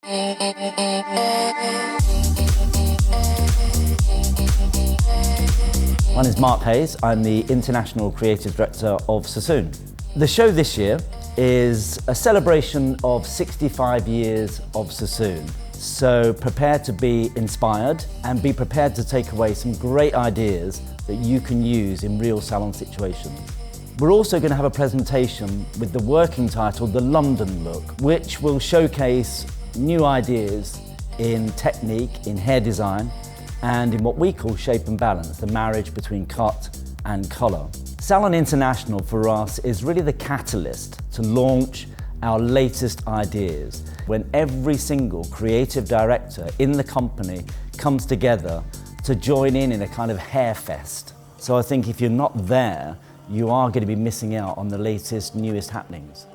My name is Mark Hayes. I'm the International Creative Director of Sassoon. The show this year is a celebration of 65 years of Sassoon. So prepare to be inspired and be prepared to take away some great ideas that you can use in real salon situations. We're also going to have a presentation with the working title, The London Look, which will showcase new ideas in technique, in hair design, and in what we call shape and balance, the marriage between cut and colour. Salon International for us is really the catalyst to launch our latest ideas, when every single creative director in the company comes together to join in a kind of hair fest. So I think if you're not there, you are going to be missing out on the latest, newest happenings.